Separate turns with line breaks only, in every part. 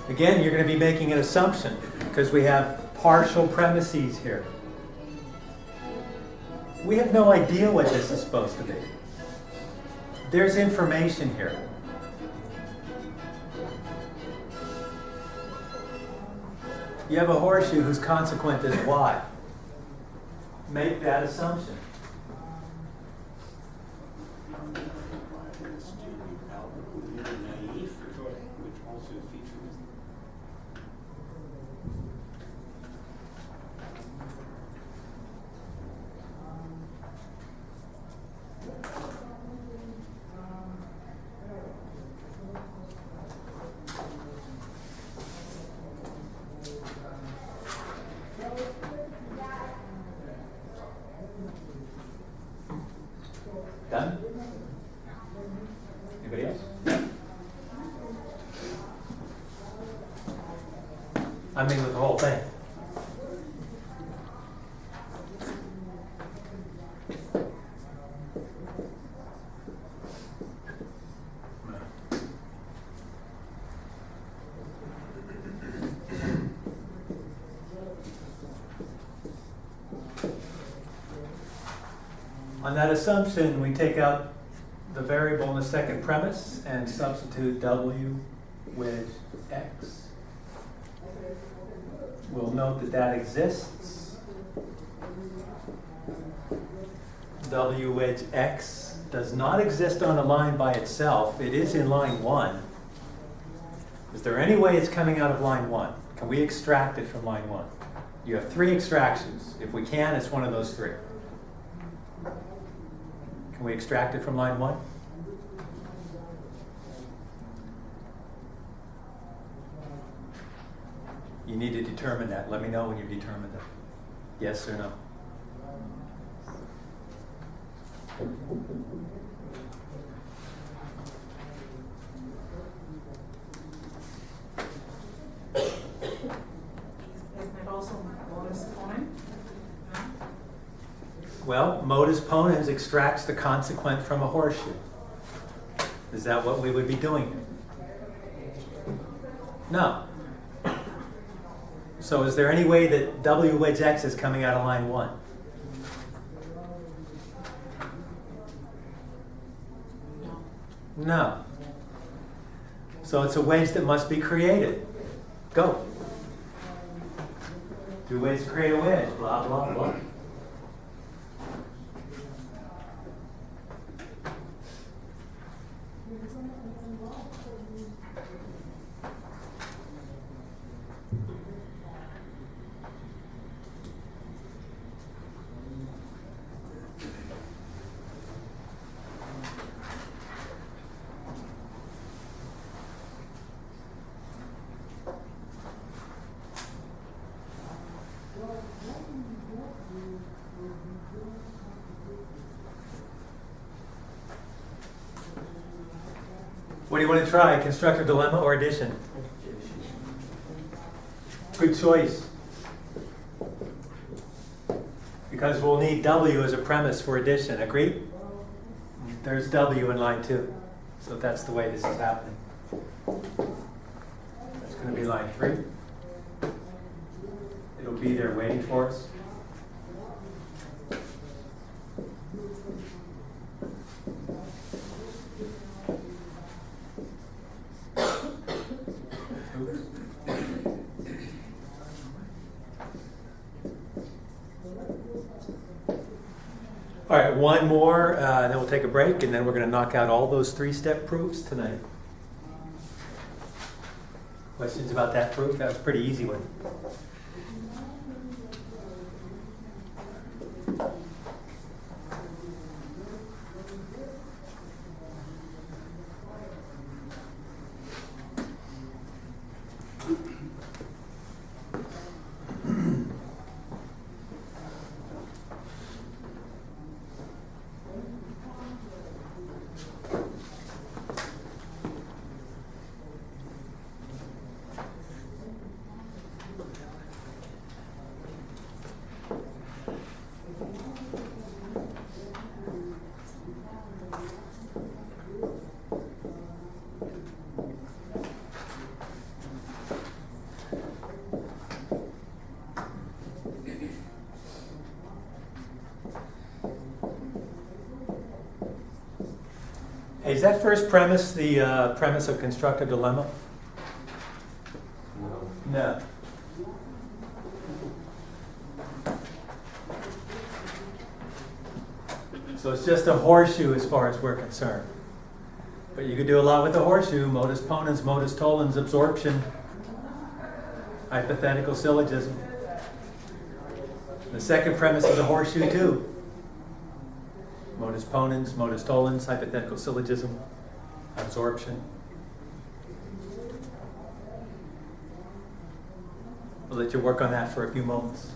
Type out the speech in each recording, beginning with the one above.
Again, you're going to be making an assumption because we have partial premises here. We have no idea what this is supposed to be. There's information here. You have a horseshoe whose consequent is y. Make that assumption. Done? Anybody else? I mean with the whole thing. On that assumption, we take out the variable in the second premise and substitute w wedge x. We'll note that that exists. W wedge x does not exist on a line by itself. It is in line 1. Is there any way it's coming out of line 1? Can we extract it from line 1? You have 3 extractions. If we can, it's one of those 3. Can we extract it from line 1? You need to determine that. Let me know when you've determined it. Yes or no?
Isn't it also modus ponens?
Well, modus ponens extracts the consequent from a horseshoe. Is that what we would be doing here? No. So is there any way that w wedge x is coming out of line 1? No. So it's a wedge that must be created. Go. Do ways to create a wedge. Blah, blah, blah. What do you want to try? Constructive dilemma or addition? Good choice. Because we'll need W as a premise for addition. Agreed? There's W in line 2. So that's the way this is happening. That's going to be line 3. It'll be there waiting for us. All right, one more, then we'll take a break, and then we're going to knock out all those 3-step proofs tonight. Questions about that proof? That was a pretty easy one. Is that first premise the premise of constructive dilemma? No. So it's just a horseshoe as far as we're concerned. But you could do a lot with the horseshoe: modus ponens, modus tollens, absorption, hypothetical syllogism. The second premise is a horseshoe too. Modus ponens, modus tollens, hypothetical syllogism, absorption. We'll let you work on that for a few moments.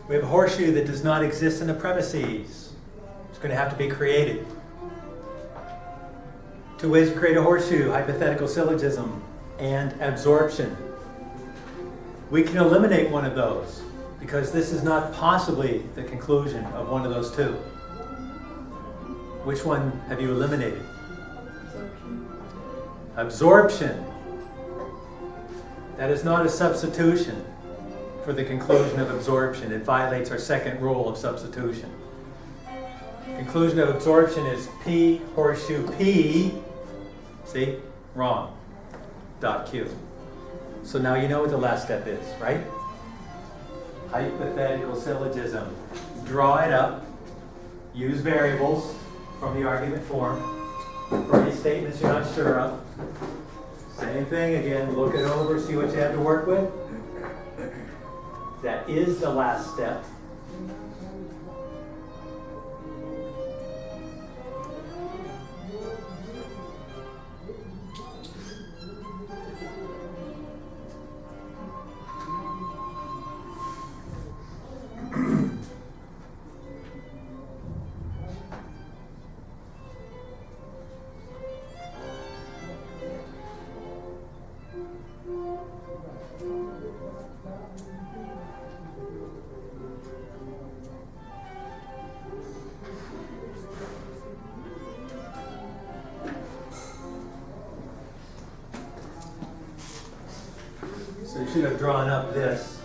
We have a horseshoe that does not exist in the premises. It's going to have to be created. Two ways to create a horseshoe: hypothetical syllogism and absorption. We can eliminate one of those because this is not possibly the conclusion of one of those two. Which one have you eliminated? Absorption. That is not a substitution for the conclusion of absorption. It violates our second rule of substitution. Conclusion of absorption is P horseshoe P. See? Wrong. Dot Q. So now you know what the last step is, right? Hypothetical syllogism. Draw it up. Use variables from the argument form for any statements you're not sure of. Same thing again. Look it over, see what you have to work with. That is the last step. So you should have drawn up this.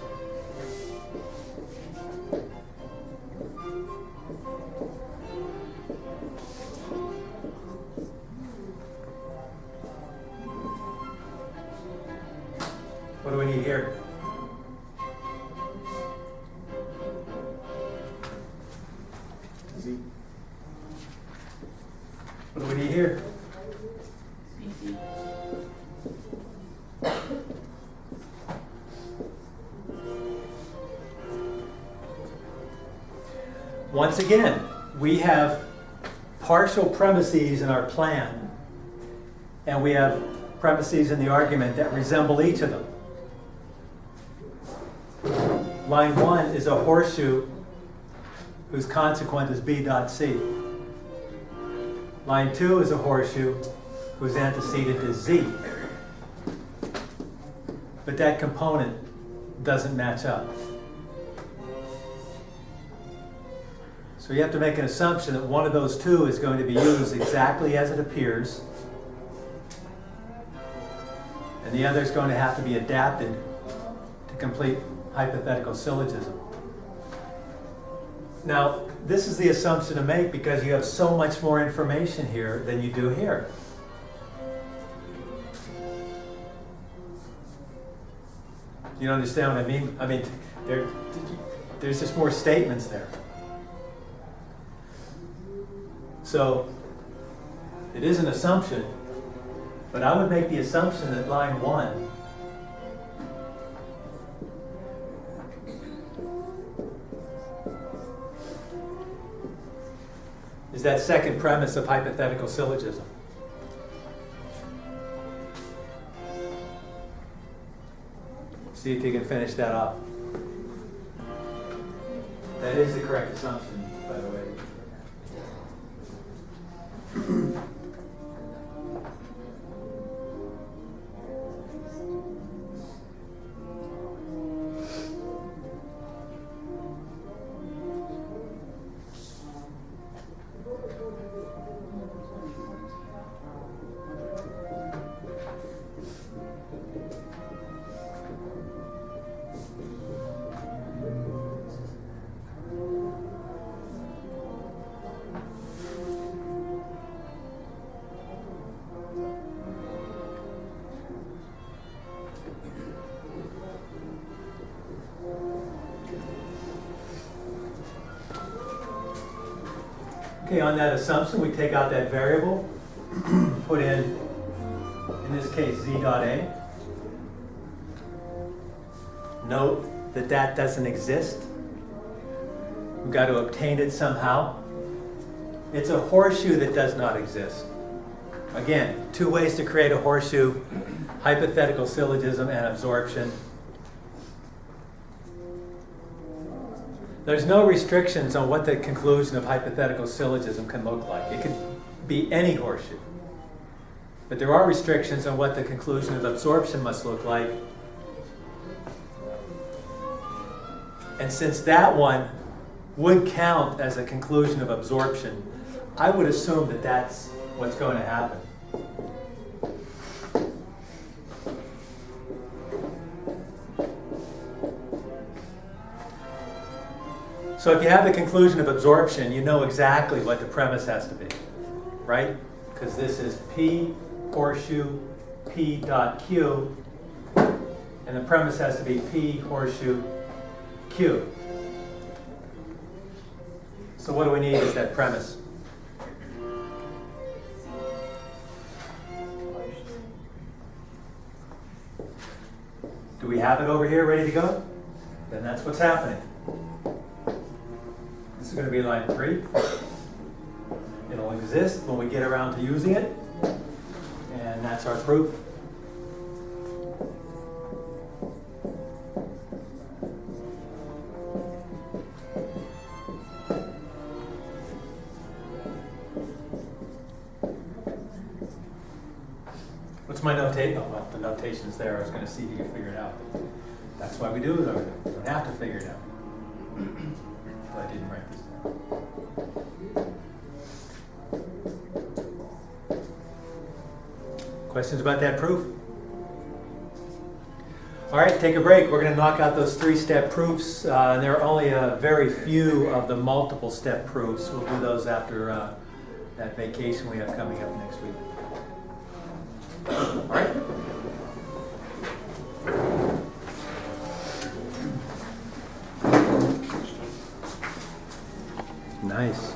What do we need here? Z. What do we need here? Once again, we have partial premises in our plan, and we have premises in the argument that resemble each of them. Line 1 is a horseshoe whose consequent is B dot C. Line 2 is a horseshoe whose antecedent is Z. But that component doesn't match up. So you have to make an assumption that one of those two is going to be used exactly as it appears, and the other is going to have to be adapted to complete hypothetical syllogism. Now, this is the assumption to make because you have so much more information here than you do here. You understand what I mean? I mean, There's just more statements there. So it is an assumption, but I would make the assumption that line 1 is that second premise of hypothetical syllogism. See if you can finish that off. That is the correct assumption, by the way. Okay, on that assumption, we take out that variable, put in this case, z dot a. Note that that doesn't exist. We've got to obtain it somehow. It's a horseshoe that does not exist. Again, two ways to create a horseshoe: hypothetical syllogism and absorption. There's no restrictions on what the conclusion of hypothetical syllogism can look like. It could be any horseshoe. But there are restrictions on what the conclusion of absorption must look like. And since that one would count as a conclusion of absorption, I would assume that that's what's going to happen. So if you have the conclusion of absorption, you know exactly what the premise has to be, right? Because this is P horseshoe P dot Q, and the premise has to be P horseshoe Q. So what do we need is that premise. Do we have it over here ready to go? Then that's what's happening. This is going to be line 3. It'll exist when we get around to using it, and that's our proof. What's my notation? Oh, well, the notation's there. I was going to see if you could figure it out. That's why we do it over there. You don't have to figure it out. But I didn't write this down. Questions about that proof? All right, take a break. We're going to knock out those 3-step proofs. And there are only a very few of the multiple step proofs. We'll do those after that vacation we have coming up next week. All right? Nice.